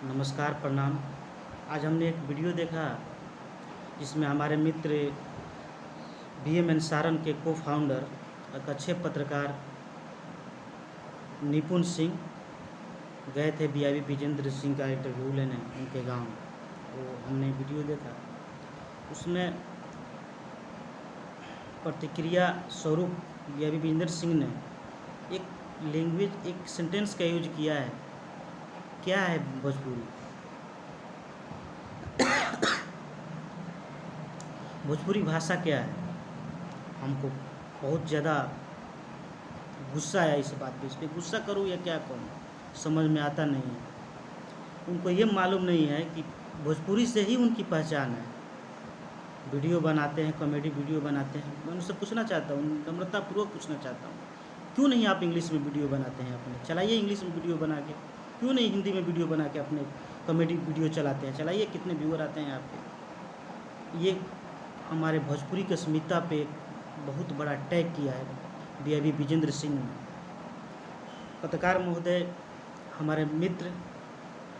नमस्कार, प्रणाम। आज हमने एक वीडियो देखा जिसमें हमारे मित्र बीएमएन सारन के को फाउंडर एक अच्छे पत्रकार निपुण सिंह गए थे बीआईबी विजेंद्र सिंह का इंटरव्यू लेने उनके गांव। वो हमने वीडियो देखा, उसमें प्रतिक्रिया स्वरूप बीआईबी विजेंद्र सिंह ने एक सेंटेंस का यूज किया है। क्या है भोजपुरी? भोजपुरी भाषा क्या है? हमको बहुत ज़्यादा गुस्सा आया इस बात पे। इस पर गुस्सा करूँ या क्या करूँ समझ में आता नहीं है। उनको ये मालूम नहीं है कि भोजपुरी से ही उनकी पहचान है। वीडियो बनाते हैं, कॉमेडी वीडियो बनाते हैं। मैं उनसे पूछना चाहता हूँ, नम्रतापूर्वक पूछना चाहता हूँ, क्यों नहीं आप इंग्लिश में वीडियो बनाते हैं? अपने चलाइए इंग्लिश में वीडियो बना के। क्यों नहीं हिंदी में वीडियो बना के अपने कॉमेडी वीडियो चलाते हैं? चलाइए, कितने व्यूअर आते हैं आपके। ये हमारे भोजपुरी की अस्मिता पे बहुत बड़ा अटैक किया है बीआईबी विजेंद्र सिंह ने। पत्रकार महोदय हमारे मित्र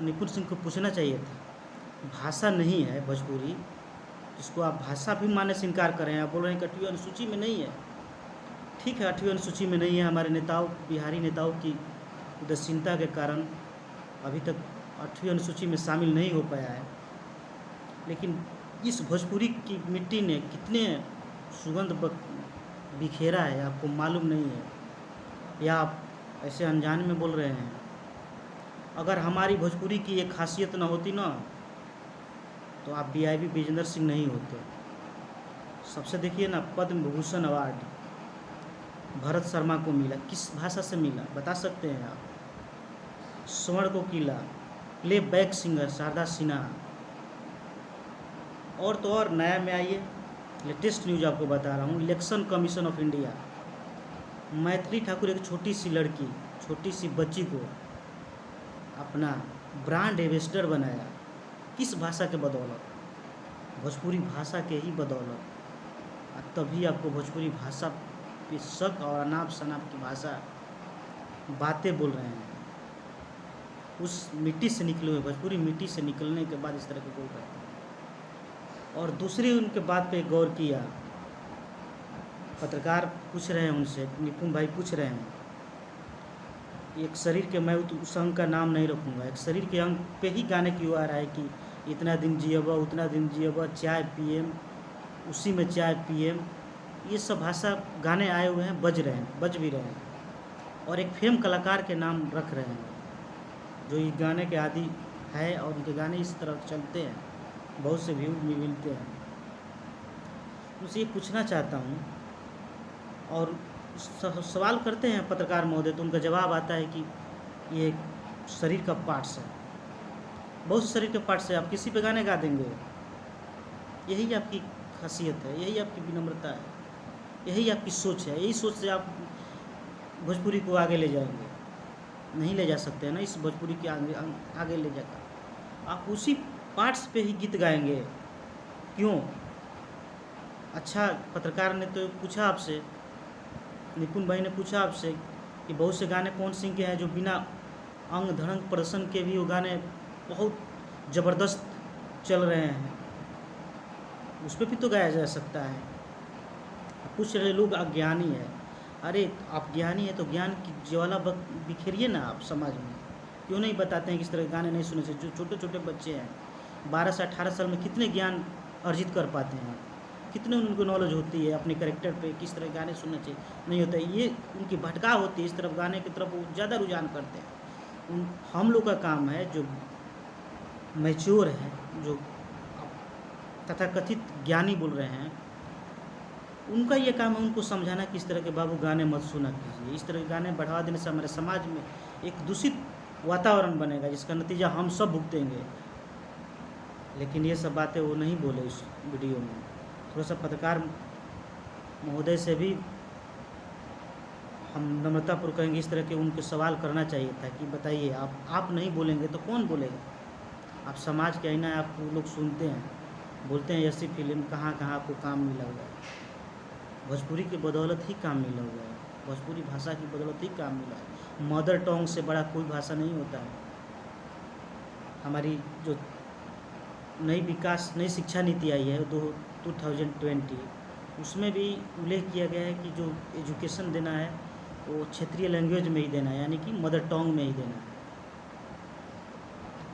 निपुण सिंह को पूछना चाहिए था। भाषा नहीं है भोजपुरी, जिसको आप भाषा भी मानने से इनकार कर रहे हैं। आप बोल रहे हैं कि 8वीं अनुसूची में नहीं है। ठीक है, 8वीं अनुसूची में नहीं है। हमारे नेताओं, बिहारी नेताओं की उदासीनता के कारण अभी तक 8वीं अनुसूची में शामिल नहीं हो पाया है। लेकिन इस भोजपुरी की मिट्टी ने कितने सुगंध बिखेरा है, आपको मालूम नहीं है, या आप ऐसे अनजाने में बोल रहे हैं। अगर हमारी भोजपुरी की एक खासियत ना होती ना, तो आप बीआईबी विजेंद्र सिंह नहीं होते। सबसे देखिए ना, पद्म विभूषण अवार्ड भरत शर्मा को मिला। किस भाषा से मिला बता सकते हैं आप? स्वर्ण को किला, playback singer Sharda Sinha. और तो और नया में आइए, लेटेस्ट न्यूज़ आपको बता रहा हूँ। Election commission of India, Maithili Thakur एक छोटी सी लड़की, छोटी सी बच्ची को अपना ब्रांड एम्बेसडर बनाया। किस भाषा के बदौलत? भोजपुरी भाषा के ही बदौलत। तभी आपको भोजपुरी भाषा पे शक और अनाप शनाप की भाषा बातें बोल रहे हैं। उस मिट्टी से निकले हुए, भोजपुरी मिट्टी से निकलने के बाद इस तरह के बोल रहे हैं। और दूसरी उनके बात पे गौर किया, पत्रकार पूछ रहे हैं उनसे, निपुण भाई पूछ रहे हैं, एक शरीर के, मैं उस अंग का नाम नहीं रखूँगा, एक शरीर के अंग पे ही गाने क्यों आ रहा है कि इतना दिन जियबा, उतना दिन जियबा, चाय पिएम, उसी में चाय पिएम। ये सब भाषा गाने आए हुए हैं, बज रहे हैं, बज भी रहे हैं, और एक फेम कलाकार के नाम रख रहे हैं जो इस गाने के आदि है, और उनके गाने इस तरह चलते हैं, बहुत से व्यू भी मिलते हैं। उनसे ये पूछना चाहता हूँ, और सवाल करते हैं पत्रकार महोदय, तो उनका जवाब आता है कि ये शरीर का पार्ट्स है। बहुत से शरीर के पार्ट्स है, आप किसी पे गाने गा देंगे। यही आपकी खासियत है, यही आपकी विनम्रता है, यही आपकी सोच है। यही सोच से आप भोजपुरी को आगे ले जाएंगे। नहीं ले जा सकते हैं ना इस भोजपुरी के आगे ले जाकर। आप उसी पार्ट्स पे ही गीत गाएंगे। क्यों? अच्छा, पत्रकार ने तो पूछा आपसे, निपुण भाई ने पूछा आपसे कि बहुत से गाने कौन सिंह के हैं जो बिना अंग धड़ंग प्रदर्शन के भी वो गाने बहुत ज़बरदस्त चल रहे हैं, उस पर भी तो गाया जा सकता है। कुछ लोग अज्ञानी है। अरे आप ज्ञानी है तो ज्ञान की ज्वाला बिखेरिए ना आप समाज में। क्यों नहीं बताते हैं किस तरह के गाने नहीं सुनने से? जो छोटे छोटे बच्चे हैं 12 से 18 साल में, कितने ज्ञान अर्जित कर पाते हैं, कितने उनको नॉलेज होती है अपने कैरेक्टर पे, किस तरह गाने सुनना चाहिए, नहीं होता है। ये उनकी भटकाव होती है, इस तरफ गाने की तरफ वो ज़्यादा रुझान करते हैं। हम लोग का काम है, जो मैच्योर है, जो तथाकथित ज्ञानी बोल रहे हैं, उनका ये काम है उनको समझाना कि इस तरह के बाबू गाने मत सुना कीजिए। इस तरह के गाने बढ़ावा देने से हमारे समाज में एक दूषित वातावरण बनेगा, जिसका नतीजा हम सब भुगतेंगे। लेकिन ये सब बातें वो नहीं बोले इस वीडियो में। थोड़ा सा पत्रकार महोदय से भी हम नम्रतापूर्वक कहेंगे, इस तरह के उनके सवाल करना चाहिए था कि बताइए, आप नहीं बोलेंगे तो कौन बोलेगा? आप समाज के आईना, आप लोग सुनते हैं, बोलते हैं ऐसी फिल्म कहाँ कहाँ आपको काम मिला हुआ है। भोजपुरी की बदौलत ही काम मिला हुआ है, भोजपुरी भाषा की बदौलत ही काम मिला है। मदर टंग से बड़ा कोई भाषा नहीं होता है। हमारी जो नई शिक्षा नीति आई है 2020, उसमें भी उल्लेख किया गया है कि जो एजुकेशन देना है वो क्षेत्रीय लैंग्वेज में ही देना है, यानी कि मदर टंग में ही देना है।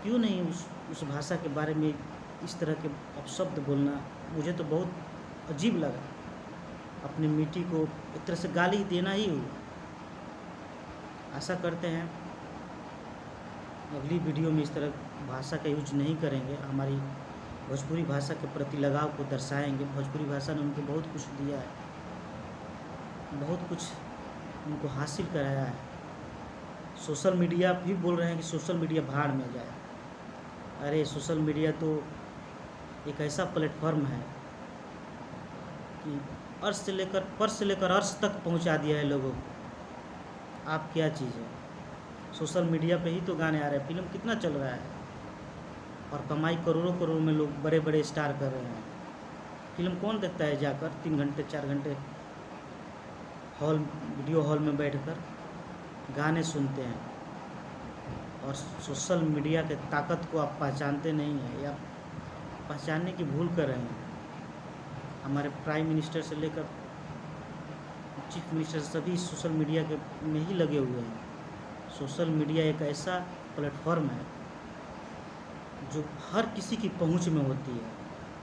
क्यों नहीं उस भाषा के बारे में इस तरह के अपशब्द बोलना, मुझे तो बहुत अजीब लगा। अपनी मिट्टी को एक तरह से गाली देना ही हुआ। आशा करते हैं अगली वीडियो में इस तरह भाषा का यूज नहीं करेंगे, हमारी भोजपुरी भाषा के प्रति लगाव को दर्शाएंगे। भोजपुरी भाषा ने उनको बहुत कुछ दिया है, बहुत कुछ उनको हासिल कराया है। सोशल मीडिया भी बोल रहे हैं कि सोशल मीडिया भाड़ में जाए। अरे सोशल मीडिया तो एक ऐसा प्लेटफॉर्म है कि अर्श से लेकर अर्श तक पहुंचा दिया है लोगों को। आप क्या चीज़ है, सोशल मीडिया पे ही तो गाने आ रहे हैं। फिल्म कितना चल रहा है और कमाई करोड़ों करोड़ में लोग बड़े बड़े स्टार कर रहे हैं। फिल्म कौन देखता है जाकर 3 घंटे 4 घंटे वीडियो हॉल में बैठकर गाने सुनते हैं। और सोशल मीडिया के ताकत को आप पहचानते नहीं हैं या पहचानने की भूल कर रहे हैं। हमारे प्राइम मिनिस्टर से लेकर चीफ मिनिस्टर सभी सोशल मीडिया के में ही लगे हुए हैं। सोशल मीडिया एक ऐसा प्लेटफॉर्म है जो हर किसी की पहुंच में होती है।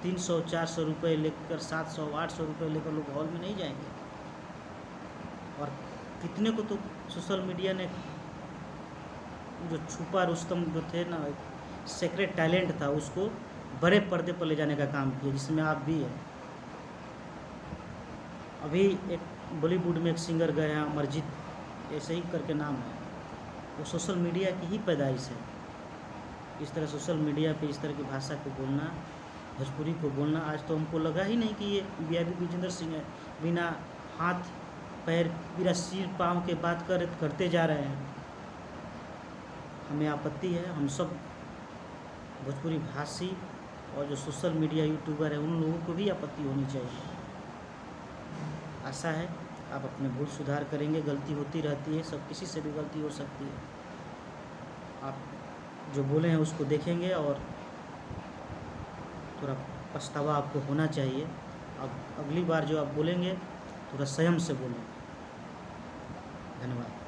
300-400 रुपये लेकर 700-800 रुपये लेकर लोग हॉल में नहीं जाएंगे। और कितने को तो सोशल मीडिया ने जो छुपा रुस्तम जो थे ना, एक सीक्रेट टैलेंट था, उसको बड़े पर्दे पर ले जाने का काम किया, जिसमें आप भी हैं। अभी एक बॉलीवुड में एक सिंगर गए हैं अमरजीत, ऐसे ही करके नाम है, वो सोशल मीडिया की ही पैदाइश है। इस तरह सोशल मीडिया पे इस तरह की भाषा को बोलना, भोजपुरी को बोलना, आज तो हमको लगा ही नहीं कि ये वीआईपी विजेंद्र सिंह है। बिना हाथ पैर, बिना सिर पाँव के बात करते जा रहे हैं। हमें आपत्ति है। हम सब भोजपुरी भाषी और जो सोशल मीडिया यूट्यूबर है उन लोगों को भी आपत्ति होनी चाहिए। आशा है आप अपने भूल सुधार करेंगे। गलती होती रहती है, सब किसी से भी गलती हो सकती है। आप जो बोले हैं उसको देखेंगे और थोड़ा पछतावा आपको होना चाहिए। अब अगली बार जो आप बोलेंगे थोड़ा संयम से बोलें। धन्यवाद।